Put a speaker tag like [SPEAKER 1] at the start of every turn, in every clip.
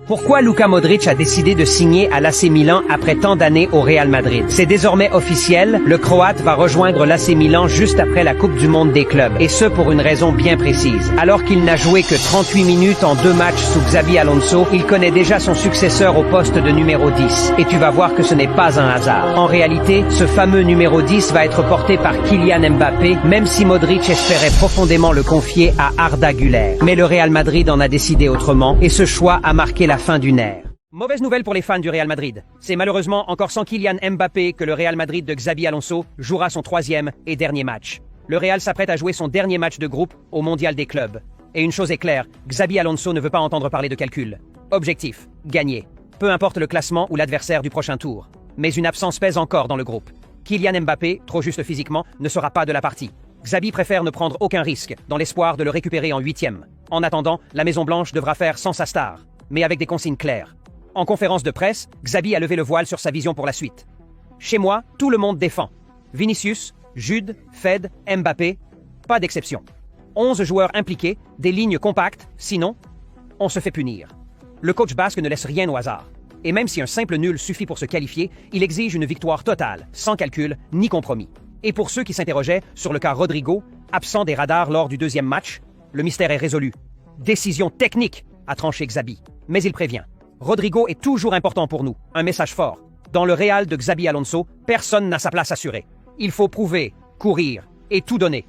[SPEAKER 1] Pourquoi Luka Modric a décidé de signer à l'AC Milan après tant d'années au Real Madrid? C'est désormais officiel, le Croate va rejoindre l'AC Milan juste après la Coupe du Monde des clubs, et ce pour une raison bien précise. Alors qu'il n'a joué que 38 minutes en 2 matchs sous Xabi Alonso, il connaît déjà son successeur au poste de numéro 10, et tu vas voir que ce n'est pas un hasard. En réalité, ce fameux numéro 10 va être porté par Kylian Mbappé, même si Modric espérait profondément le confier à Arda Güler. Mais le Real Madrid en a décidé autrement, et ce choix a marqué la fin d'une ère. Mauvaise nouvelle pour les fans du Real Madrid. C'est malheureusement encore sans Kylian Mbappé que le Real Madrid de Xabi Alonso jouera son 3e et dernier match. Le Real s'apprête à jouer son dernier match de groupe au Mondial des clubs. Et une chose est claire, Xabi Alonso ne veut pas entendre parler de calcul. Objectif, gagner. Peu importe le classement ou l'adversaire du prochain tour. Mais une absence pèse encore dans le groupe. Kylian Mbappé, trop juste physiquement, ne sera pas de la partie. Xabi préfère ne prendre aucun risque, dans l'espoir de le récupérer en 8e. En attendant, la Maison-Blanche devra faire sans sa star, mais avec des consignes claires. En conférence de presse, Xabi a levé le voile sur sa vision pour la suite. Chez moi, tout le monde défend. Vinicius, Jude, Fed, Mbappé, pas d'exception. 11 joueurs impliqués, des lignes compactes, sinon, on se fait punir. Le coach basque ne laisse rien au hasard. Et même si un simple nul suffit pour se qualifier, il exige une victoire totale, sans calcul ni compromis. Et pour ceux qui s'interrogeaient sur le cas Rodrigo, absent des radars lors du 2e match, le mystère est résolu. Décision technique, a tranché Xabi. Mais il prévient. Rodrigo est toujours important pour nous. Un message fort. Dans le Real de Xabi Alonso, personne n'a sa place assurée. Il faut prouver, courir et tout donner.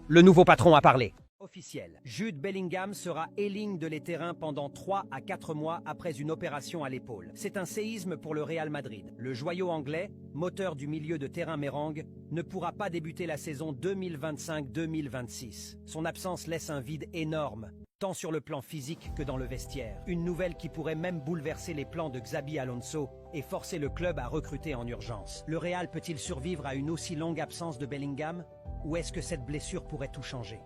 [SPEAKER 1] Le nouveau patron a parlé. Officiel. Jude Bellingham sera ailigne de les terrains pendant 3 à 4 mois après une opération à l'épaule. C'est un séisme pour le Real Madrid. Le joyau anglais, moteur du milieu de terrain mérengue, ne pourra pas débuter la saison 2025-2026. Son absence laisse un vide énorme, tant sur le plan physique que dans le vestiaire. Une nouvelle qui pourrait même bouleverser les plans de Xabi Alonso et forcer le club à recruter en urgence. Le Real peut-il survivre à une aussi longue absence de Bellingham? Ou est-ce que cette blessure pourrait tout changer?